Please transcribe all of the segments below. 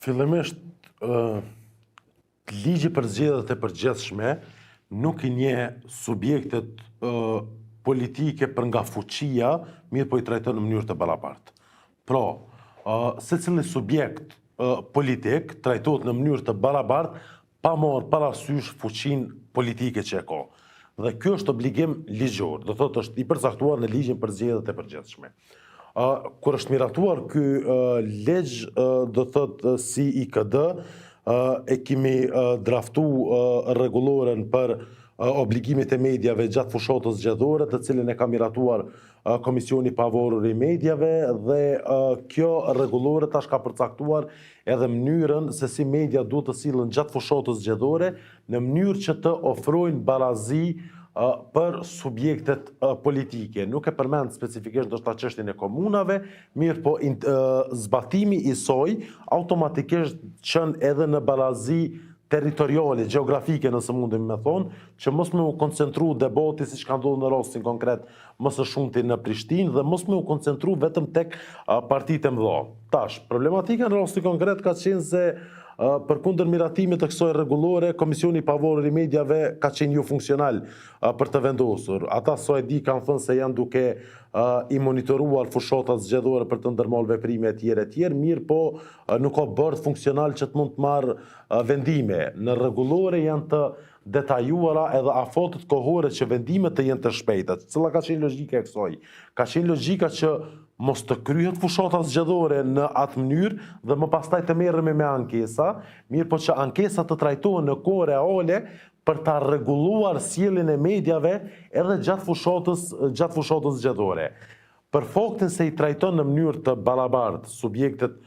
Fillimisht, ligji për zgjedhjet e përgjithshme nuk I njeh subjektet politike për nga fuqia, mirë po I trajton në mënyrë të barabartë. Pra, secili subjekt politik trajtohet në mënyrë të barabartë pa marrë parasysh fuqinë politike që e ka. Dhe kjo është obligim ligjor, do thotë është I përcaktuar në ligjin për zgjedhjet e përgjithshme. Kur është miratuar ky ligj, do thotë si IKD, e kemi draftu rregulloren për obligimet e mediave gjatë fushatës zgjedhore, të cilën e ka miratuar Komisioni Pavarur I Mediave dhe kjo rregullore tash ka përcaktuar edhe mënyrën se si media duhet të sillen gjatë fushatës zgjedhore në mënyrë që të ofrojnë barazi për subjektet politike. Nuk e përmend specifikisht ndoshta çështjen e komunave, mirë po zbatimi I saj automatikisht çon edhe në barazi territoriale, gjeografike nëse mundem me thonë, që mos me u koncentru debati siç ka ndodhur në rastin konkret më së shumti në Prishtinë dhe mos me u koncentru vetëm tek partitë e mëdha. Tash, problematika në rastin konkret ka qenë se përkundër miratimit të kësaj rregullore, Komisioni Pavarur I Mediave ka qenë jo funksional për të vendosur. Ata sa e di kanë thënë se janë duke I monitoruar fushatat zgjedhore për të ndërmarrë veprime e tjera, mirë po nuk ka bërë funksional që të mund të marrë vendime. Në rregullore janë të detajuara edhe afatet kohore që vendimet të jenë të shpejta. Cila ka qenë logjika e kësaj? Ka qenë logjika që mos të kryhet fushata zgjedhore në atë mënyrë dhe më pastaj të merremi me ankesa, mirë po që ankesa të trajtohen në kohë reale për ta rregulluar sjelljen e mediave edhe gjatë fushatës zgjedhore. Për faktin se I trajton në mënyrë të barabartë subjektet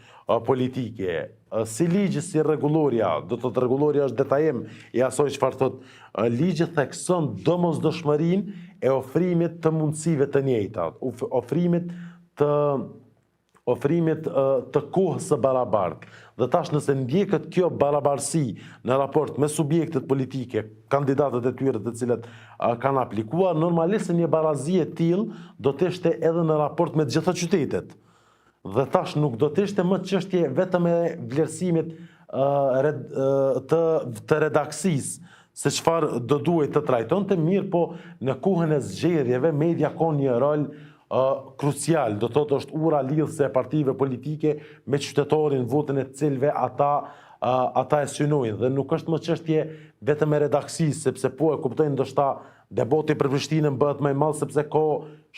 politike, si ligji si rregulloria, do të thotë rregulloria është detajim I asaj çfarë thotë ligji thekson domosdoshmërinë e ofrimit të mundësive të njëjta, ofrimit të kohës së barabartë. Dhe tash nëse ndjeket kjo barabarësi në raport me subjektet politike, kandidatët e tyre të cilët kanë aplikuar, normalisht një barazi e tillë do të ishte edhe në raport me të gjitha qytetet. Dhe tash nuk do të ishte më çështje vetëm e vlerësimit të redaksisë, se çfarë do duhet të trajtonte, mirë po në kohën e zgjedhjeve media ka një rol krucial, do thotë është ura lidhëse e partive politike me qytetarin, votën e cilëve ata e synojnë dhe nuk është më çështje vetëm e redaksisë, sepse po e kuptojnë ndoshta debati për Prishtinën bëhet më I madh sepse ka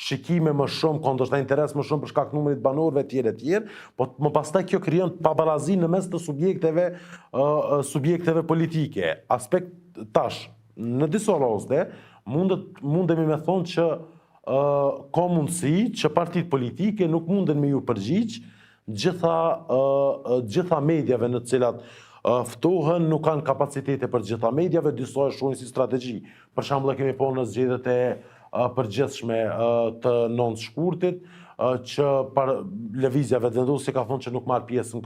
shikime më shumë, ka ndoshta interes më shumë për shkak të numrit banorëve etj, po më pastaj kjo krijon pabarazi në mes të subjekteve politike. Aspekt tash, në disa raste mundemi me thonë që ka mundësi që partitë politike nuk munden me ju përgjigj gjitha mediave në të cilat ftohen, nuk kanë kapacitete për gjitha mediave, disa e shohin si strategji. Për shembull, kemi po në zgjedhjet e përgjithshme të 9 shkurtit, që lëvizja vetëvendosje ka thonë që nuk marr pjesë në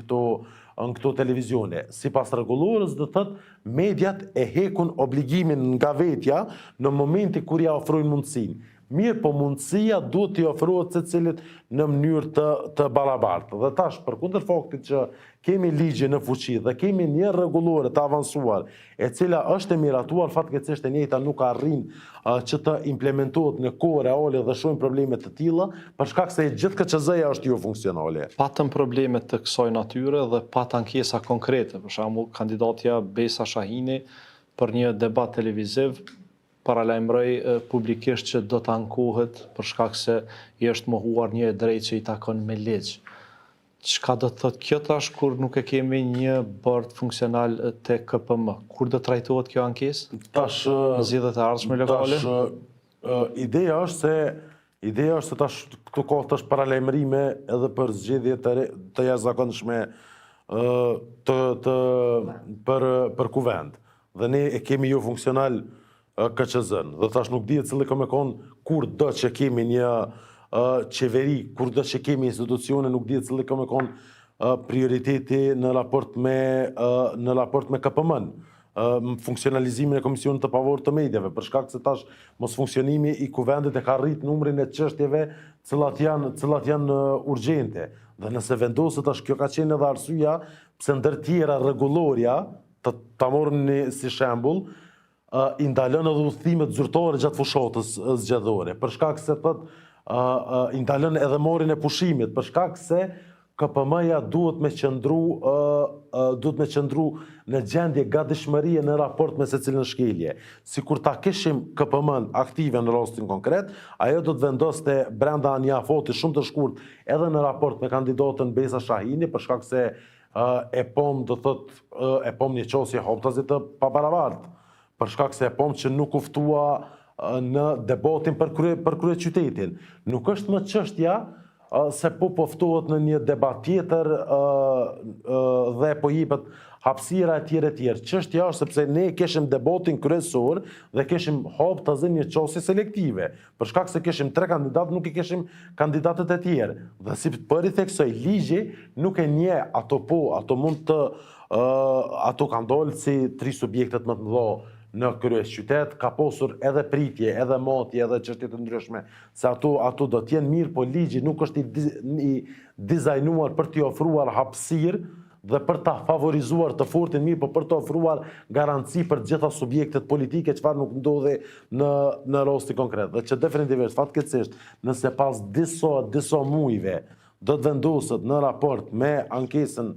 këto televizione. Sipas rregullorës, do thotë mediat e hekun obligimin nga vetja në momenti kur ja ofrojnë mundësinë. Mirë po mundësia duhet t'i ofrohet secilit në mënyrë të barabartë. Dhe tash, përkundër faktit që kemi ligje në fuqi dhe kemi një rregullore të avancuar, e cila është e miratuar, fatkeqësisht e njëjta nuk arrin që të implementohet në kohë reale dhe shohim probleme të tilla, për shkak se gjithë KÇZ-ja është jo funksionale. Patëm probleme të kësaj natyre dhe pat ankesa konkrete. Për shembull, kandidatja Besa Shahini për një debat televiziv paralajmëroi publikisht që do të ankohet për shkak se I është mohuar një drejtë që I takon me ligj. Çka do të thotë kjo tash kur nuk e kemi një bord funksional te KPM? Kur do trajtohet kjo ankesë? Tash në zgjedhjet e ardhshme lokale? Ideja është se tash këtu ka tash paralajmërime edhe për zgjedhje të jashtëzakonshme për kuvend. Dhe ne e kemi jo funksional KÇZ-n. Dhe tash nuk dihet cili ka me kon kur do që kemi një qeveri, kur do që kemi institucione, nuk dihet cili ka me kon prioriteti në raport me KPM-n. funksionalizimin e Komisionit të Pavarur të Mediave, për shkak se tash mos funksionimi i kuvendit e ka rrit numrin e çështjeve cilat janë urgjente. Dhe nëse vendoset tash, kjo ka qenë edhe arsyeja pse ndër tjera rregullorja, ta morëm si shembull, i ndalën edhe udhëtimet zyrtare gjatë fushatës zgjedhore, për shkak se i ndalën edhe marrjen e pushimit, për shkak se KPM-ja duhet me qëndru në gjendje gatishmërie në raport me secilën shkelje. Si kur ta kishim KPM-n aktive në rastin konkret, ajo do të vendoste brenda një afati shumë të shkurt edhe në raport me kandidatën Besa Shahini, për shkak se e pom një qosje hoptazit të pabarabartë, për shkak se e pom që nuk uftua në debatin për krye qytetin. Nuk është më çështja se po poftohet në një debat tjetër dhe po jepet hapësira e tjerë. Çështja është sepse ne keshim debatin kryesor dhe keshim hap të zënë një çështje selektive. Për shkak se keshim 3 kandidatë, nuk i keshim kandidatët e tjerë. Dhe si për i theksoj, ligji nuk e nje ato mund të ato kanë dalë si 3 subjektet më të mëdha në kryeqytet, ka posur edhe pritje, edhe matje, edhe çështje të ndryshme, se ato do t'jenë mirë, po ligji nuk është i dizajnuar për t'i ofruar hapësirë dhe për ta favorizuar të fortin mirë, por për të ofruar garanci për gjitha subjektet politike, çfarë nuk ndodhi në rasti konkret. Dhe që definitivisht, fatkeqësisht, nëse pas disa muajve do të vendoset në raport me ankesën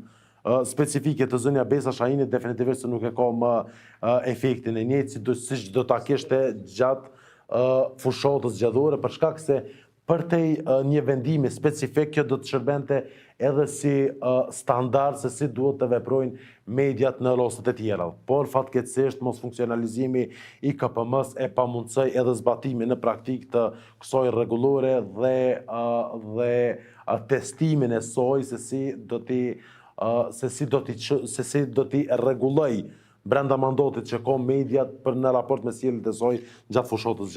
specifike të zënja Besa Shahini, definitivisht se nuk e ka më efektin e njëjtë siç do ta kishte gjatë fushatës zgjedhore, për shkak se përtej një vendimi specifik, kjo do të shërbente edhe si standard se si duhet të veprojnë mediat në rastet e tjera. Por fatkeqësisht mos funksionalizimi i KPM-s e pamundësoj edhe zbatimin në praktik të kësaj rregullore dhe testimin e saj se si do t'i rregulloj brenda mandatit që ka mediat për në raport me sjelljet e saj gjatë fushatës zgjedhore.